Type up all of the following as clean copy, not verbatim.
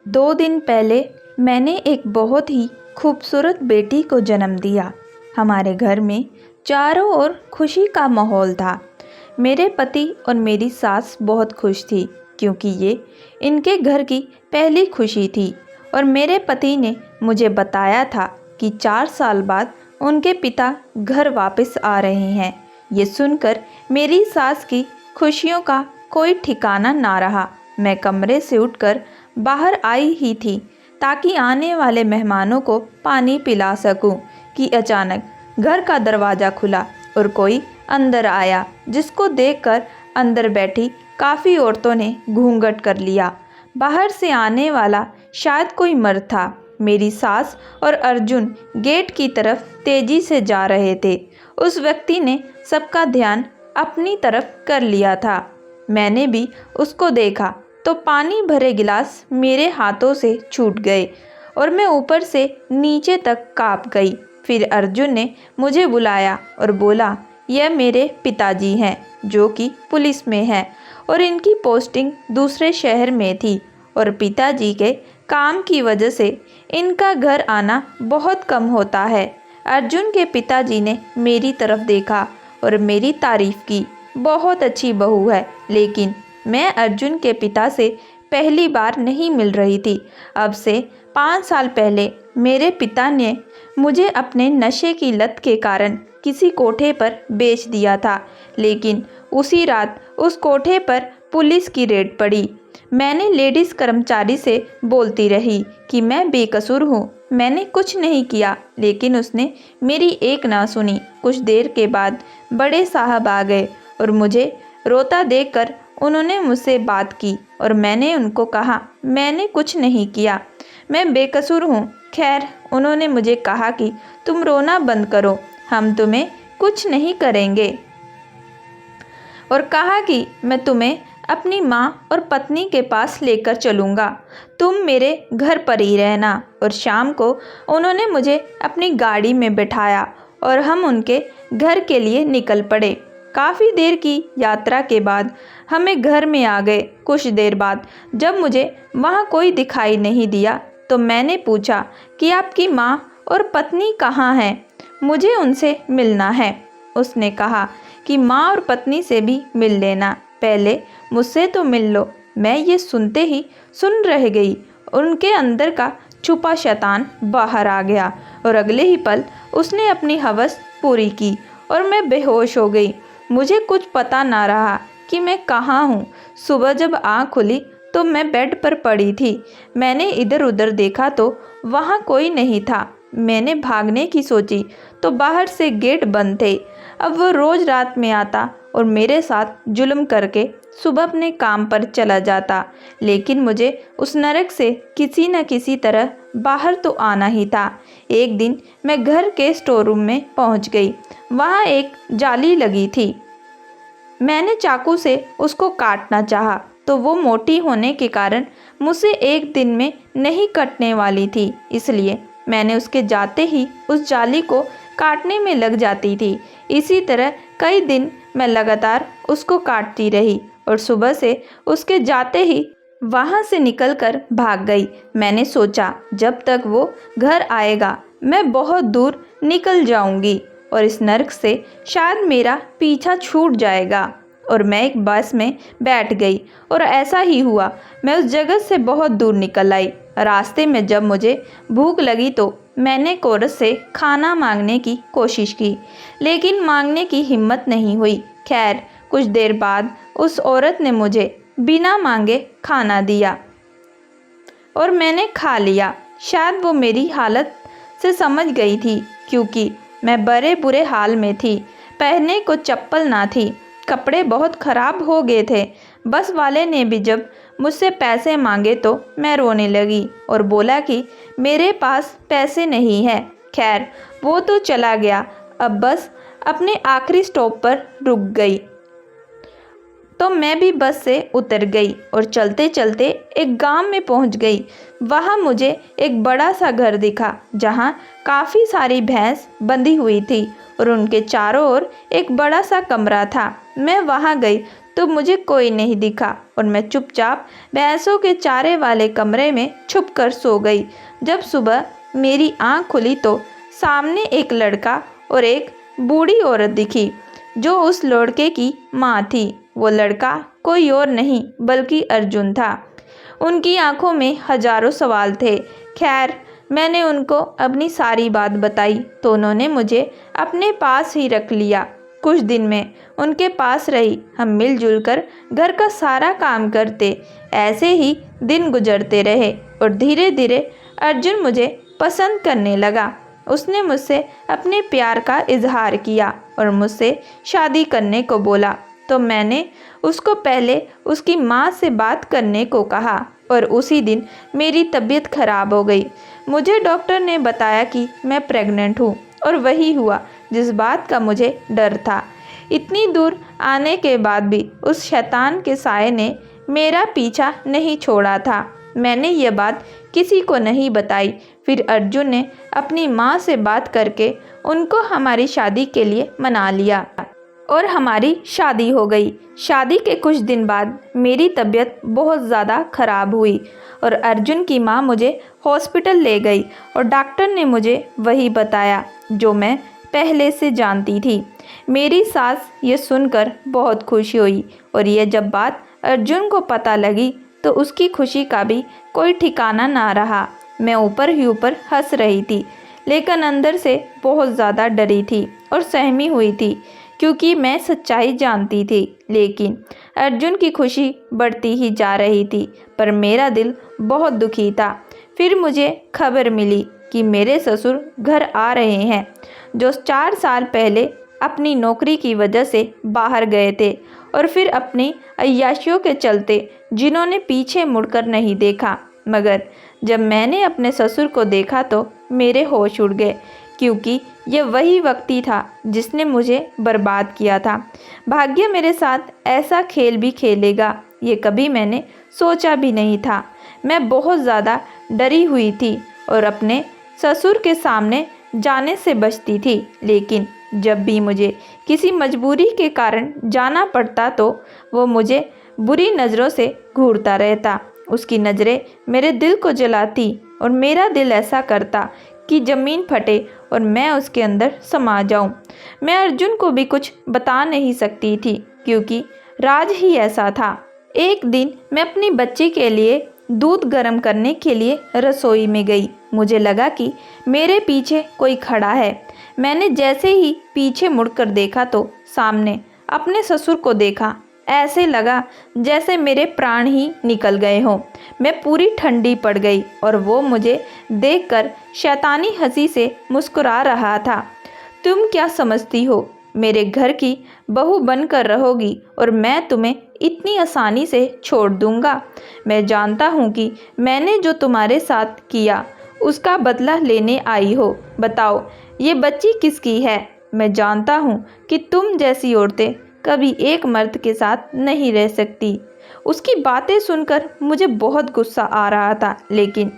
2 दिन पहले मैंने एक बहुत ही खूबसूरत बेटी को जन्म दिया। हमारे घर में चारों ओर खुशी का माहौल था। मेरे पति और मेरी सास बहुत खुश थी क्योंकि ये इनके घर की पहली खुशी थी और मेरे पति ने मुझे बताया था कि 4 साल बाद उनके पिता घर वापस आ रहे हैं। ये सुनकर मेरी सास की खुशियों का कोई ठिकाना ना रहा। मैं कमरे से उठकर बाहर आई ही थी ताकि आने वाले मेहमानों को पानी पिला सकूं कि अचानक घर का दरवाज़ा खुला और कोई अंदर आया, जिसको देखकर अंदर बैठी काफ़ी औरतों ने घूंघट कर लिया। बाहर से आने वाला शायद कोई मर्द था। मेरी सास और अर्जुन गेट की तरफ तेजी से जा रहे थे। उस व्यक्ति ने सबका ध्यान अपनी तरफ कर लिया था। मैंने भी उसको देखा तो पानी भरे गिलास मेरे हाथों से छूट गए और मैं ऊपर से नीचे तक कांप गई। फिर अर्जुन ने मुझे बुलाया और बोला, यह मेरे पिताजी हैं जो कि पुलिस में हैं और इनकी पोस्टिंग दूसरे शहर में थी और पिताजी के काम की वजह से इनका घर आना बहुत कम होता है। अर्जुन के पिताजी ने मेरी तरफ देखा और मेरी तारीफ की। बहुत अच्छी बहू है, लेकिन मैं अर्जुन के पिता से पहली बार नहीं मिल रही थी। अब से 5 साल पहले मेरे पिता ने मुझे अपने नशे की लत के कारण किसी कोठे पर बेच दिया था, लेकिन उसी रात उस कोठे पर पुलिस की रेड पड़ी। मैंने लेडीज़ कर्मचारी से बोलती रही कि मैं बेकसूर हूँ, मैंने कुछ नहीं किया, लेकिन उसने मेरी एक ना सुनी। कुछ देर के बाद बड़े साहब आ गए और मुझे रोता देखकर उन्होंने मुझसे बात की और मैंने उनको कहा मैंने कुछ नहीं किया, मैं बेकसूर हूँ। खैर, उन्होंने मुझे कहा कि तुम रोना बंद करो, हम तुम्हें कुछ नहीं करेंगे और कहा कि मैं तुम्हें अपनी माँ और पत्नी के पास लेकर चलूँगा, तुम मेरे घर पर ही रहना। और शाम को उन्होंने मुझे अपनी गाड़ी में बिठाया और हम उनके घर के लिए निकल पड़े। काफ़ी देर की यात्रा के बाद हमें घर में आ गए। कुछ देर बाद जब मुझे वहाँ कोई दिखाई नहीं दिया तो मैंने पूछा कि आपकी माँ और पत्नी कहाँ हैं, मुझे उनसे मिलना है। उसने कहा कि माँ और पत्नी से भी मिल लेना, पहले मुझसे तो मिल लो। मैं ये सुनते ही सुन रह गई। उनके अंदर का छुपा शैतान बाहर आ गया और अगले ही पल उसने अपनी हवस पूरी की और मैं बेहोश हो गई। मुझे कुछ पता ना रहा कि मैं कहाँ हूँ। सुबह जब आँख खुली तो मैं बेड पर पड़ी थी। मैंने इधर उधर देखा तो वहाँ कोई नहीं था। मैंने भागने की सोची तो बाहर से गेट बंद थे। अब वो रोज़ रात में आता और मेरे साथ जुल्म करके सुबह अपने काम पर चला जाता, लेकिन मुझे उस नरक से किसी न किसी तरह बाहर तो आना ही था। एक दिन मैं घर के स्टोर रूम में पहुंच गई। वहां एक जाली लगी थी। मैंने चाकू से उसको काटना चाहा तो वो मोटी होने के कारण मुझसे एक दिन में नहीं कटने वाली थी, इसलिए मैंने उसके जाते ही उस जाली को काटने में लग जाती थी। इसी तरह कई दिन मैं लगातार उसको काटती रही और सुबह से उसके जाते ही वहाँ से निकलकर भाग गई। मैंने सोचा जब तक वो घर आएगा मैं बहुत दूर निकल जाऊंगी और इस नर्क से शायद मेरा पीछा छूट जाएगा। और मैं एक बस में बैठ गई और ऐसा ही हुआ। मैं उस जगह से बहुत दूर निकल आई। रास्ते में जब मुझे भूख लगी तो मैंने एक औरत से खाना मांगने की कोशिश की, लेकिन मांगने की हिम्मत नहीं हुई। खैर, कुछ देर बाद उस औरत ने मुझे बिना मांगे खाना दिया और मैंने खा लिया। शायद वो मेरी हालत से समझ गई थी क्योंकि मैं बड़े बुरे हाल में थी। पहनने को चप्पल ना थी, कपड़े बहुत ख़राब हो गए थे। बस वाले ने भी जब मुझसे पैसे मांगे तो मैं रोने लगी और बोला कि मेरे पास पैसे नहीं है। खैर, वो तो चला गया। अब बस अपने आखिरी स्टॉप पर रुक गई तो मैं भी बस से उतर गई और चलते चलते एक गांव में पहुंच गई। वहां मुझे एक बड़ा सा घर दिखा जहां काफ़ी सारी भैंस बंधी हुई थी और उनके चारों ओर एक बड़ा सा कमरा था। मैं वहां गई तो मुझे कोई नहीं दिखा और मैं चुपचाप भैंसों के चारे वाले कमरे में छुप कर सो गई। जब सुबह मेरी आँख खुली तो सामने एक लड़का और एक बूढ़ी औरत दिखी जो उस लड़के की माँ थी। वो लड़का कोई और नहीं बल्कि अर्जुन था। उनकी आंखों में हजारों सवाल थे। खैर, मैंने उनको अपनी सारी बात बताई तो उन्होंने मुझे अपने पास ही रख लिया। कुछ दिन में उनके पास रही। हम मिलजुल कर घर का सारा काम करते। ऐसे ही दिन गुजरते रहे और धीरे धीरे अर्जुन मुझे पसंद करने लगा। उसने मुझसे अपने प्यार का इजहार किया और मुझसे शादी करने को बोला। तो मैंने उसको पहले उसकी माँ से बात करने को कहा और उसी दिन मेरी तबीयत खराब हो गई। मुझे डॉक्टर ने बताया कि मैं प्रेग्नेंट हूँ और वही हुआ जिस बात का मुझे डर था। इतनी दूर आने के बाद भी उस शैतान के साये ने मेरा पीछा नहीं छोड़ा था। मैंने ये बात किसी को नहीं बताई। फिर अर्जुन ने अपनी माँ से बात करके उनको हमारी शादी के लिए मना लिया और हमारी शादी हो गई। शादी के कुछ दिन बाद मेरी तबीयत बहुत ज़्यादा ख़राब हुई और अर्जुन की माँ मुझे हॉस्पिटल ले गई और डॉक्टर ने मुझे वही बताया जो मैं पहले से जानती थी। मेरी सास ये सुनकर बहुत खुश हुई और ये जब बात अर्जुन को पता लगी तो उसकी खुशी का भी कोई ठिकाना ना रहा। मैं ऊपर ही ऊपर हंस रही थी लेकिन अंदर से बहुत ज़्यादा डरी थी और सहमी हुई थी क्योंकि मैं सच्चाई जानती थी। लेकिन अर्जुन की खुशी बढ़ती ही जा रही थी पर मेरा दिल बहुत दुखी था। फिर मुझे खबर मिली कि मेरे ससुर घर आ रहे हैं जो 4 साल पहले अपनी नौकरी की वजह से बाहर गए थे और फिर अपनी अय्याशियों के चलते जिन्होंने पीछे मुड़कर नहीं देखा। मगर जब मैंने अपने ससुर को देखा तो मेरे होश उड़ गए क्योंकि यह वही व्यक्ति था जिसने मुझे बर्बाद किया था। भाग्य मेरे साथ ऐसा खेल भी खेलेगा ये कभी मैंने सोचा भी नहीं था। मैं बहुत ज़्यादा डरी हुई थी और अपने ससुर के सामने जाने से बचती थी। लेकिन जब भी मुझे किसी मजबूरी के कारण जाना पड़ता तो वो मुझे बुरी नज़रों से घूरता रहता। उसकी नज़रें मेरे दिल को जलाती और मेरा दिल ऐसा करता कि ज़मीन फटे और मैं उसके अंदर समा जाऊं। मैं अर्जुन को भी कुछ बता नहीं सकती थी क्योंकि राज ही ऐसा था। एक दिन मैं अपनी बच्ची के लिए दूध गर्म करने के लिए रसोई में गई। मुझे लगा कि मेरे पीछे कोई खड़ा है। मैंने जैसे ही पीछे मुड़कर देखा तो सामने अपने ससुर को देखा। ऐसे लगा जैसे मेरे प्राण ही निकल गए हों। मैं पूरी ठंडी पड़ गई और वो मुझे देखकर शैतानी हंसी से मुस्कुरा रहा था। तुम क्या समझती हो मेरे घर की बहू बनकर रहोगी और मैं तुम्हें इतनी आसानी से छोड़ दूंगा? मैं जानता हूँ कि मैंने जो तुम्हारे साथ किया उसका बदला लेने आई हो। बताओ ये बच्ची किसकी है? मैं जानता हूँ कि तुम जैसी औरतें कभी एक मर्द के साथ नहीं रह सकती। उसकी बातें सुनकर मुझे बहुत गुस्सा आ रहा था लेकिन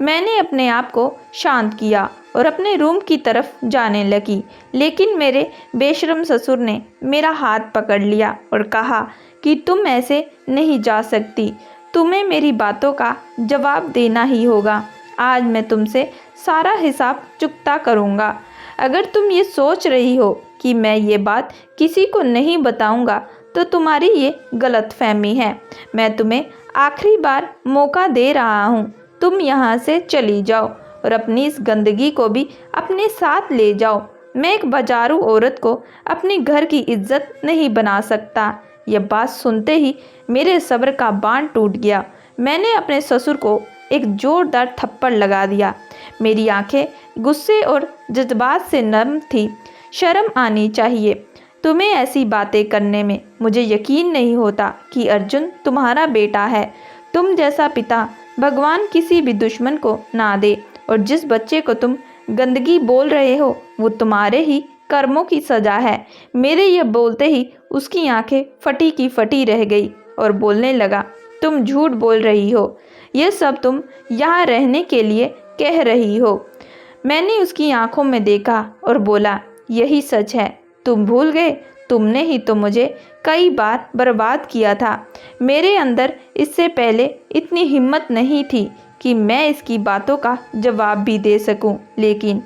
मैंने अपने आप को शांत किया और अपने रूम की तरफ जाने लगी। लेकिन मेरे बेशर्म ससुर ने मेरा हाथ पकड़ लिया और कहा कि तुम ऐसे नहीं जा सकती। तुम्हें मेरी बातों का जवाब देना ही होगा। आज मैं तुमसे सारा हिसाब चुकता करूँगा। अगर तुम ये सोच रही हो कि मैं ये बात किसी को नहीं बताऊंगा तो तुम्हारी ये गलतफहमी है। मैं तुम्हें आखिरी बार मौका दे रहा हूँ। तुम यहाँ से चली जाओ और अपनी इस गंदगी को भी अपने साथ ले जाओ। मैं एक बाजारू औरत को अपने घर की इज्जत नहीं बना सकता। यह बात सुनते ही मेरे सब्र का बांध टूट गया। मैंने अपने ससुर को एक जोरदार थप्पड़ लगा दिया। मेरी आंखें गुस्से और जज्बात से नर्म थी। शर्म आनी चाहिए तुम्हें ऐसी बातें करने में। मुझे यकीन नहीं होता कि अर्जुन तुम्हारा बेटा है। तुम जैसा पिता भगवान किसी भी दुश्मन को ना दे और जिस बच्चे को तुम गंदगी बोल रहे हो वो तुम्हारे ही कर्मों की सज़ा है। मेरे ये बोलते ही उसकी आंखें फटी की फटी रह गई और बोलने लगा, तुम झूठ बोल रही हो। ये सब तुम यहाँ रहने के लिए कह रही हो। मैंने उसकी आंखों में देखा और बोला, यही सच है। तुम भूल गए तुमने ही तो मुझे कई बार बर्बाद किया था। मेरे अंदर इससे पहले इतनी हिम्मत नहीं थी कि मैं इसकी बातों का जवाब भी दे सकूं, लेकिन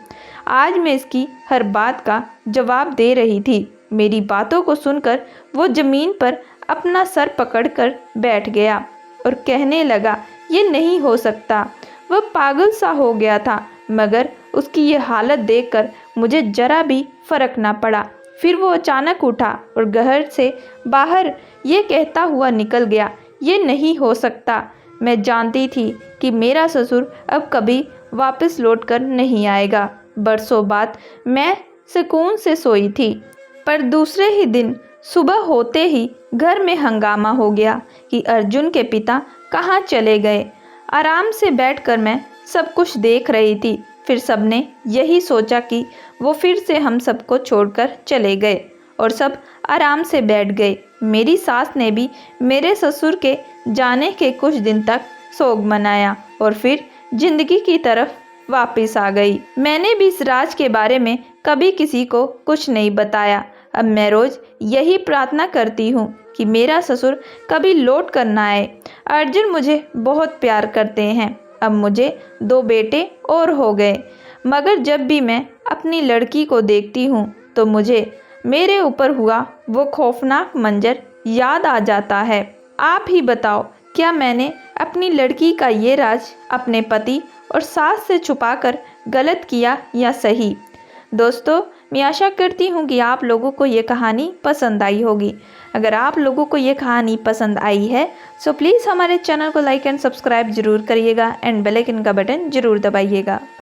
आज मैं इसकी हर बात का जवाब दे रही थी। मेरी बातों को सुनकर वो ज़मीन पर अपना सर पकड़कर बैठ गया और कहने लगा, ये नहीं हो सकता। वह पागल सा हो गया था, मगर उसकी ये हालत देखकर मुझे जरा भी फर्क ना पड़ा। फिर वो अचानक उठा और घर से बाहर ये कहता हुआ निकल गया, ये नहीं हो सकता। मैं जानती थी कि मेरा ससुर अब कभी वापस लौट कर नहीं आएगा। बरसों बाद मैं सुकून से सोई थी, पर दूसरे ही दिन सुबह होते ही घर में हंगामा हो गया कि अर्जुन के पिता कहाँ चले गए। आराम से बैठकर मैं सब कुछ देख रही थी। फिर सबने यही सोचा कि वो फिर से हम सबको छोड़कर चले गए और सब आराम से बैठ गए। मेरी सास ने भी मेरे ससुर के जाने के कुछ दिन तक सोग मनाया और फिर जिंदगी की तरफ वापस आ गई। मैंने भी इस राज के बारे में कभी किसी को कुछ नहीं बताया। अब मैं रोज़ यही प्रार्थना करती हूँ कि मेरा ससुर कभी लौट कर ना आए। अर्जुन मुझे बहुत प्यार करते हैं। अब मुझे 2 बेटे और हो गए, मगर जब भी मैं अपनी लड़की को देखती हूँ तो मुझे मेरे ऊपर हुआ वो खौफनाक मंजर याद आ जाता है। आप ही बताओ, क्या मैंने अपनी लड़की का ये राज अपने पति और सास से छुपाकर गलत किया या सही? दोस्तों, मैं आशा करती हूँ कि आप लोगों को ये कहानी पसंद आई होगी। अगर आप लोगों को ये कहानी पसंद आई है सो प्लीज़ हमारे चैनल को लाइक एंड सब्सक्राइब जरूर करिएगा एंड बेल आइकन का बटन जरूर दबाइएगा।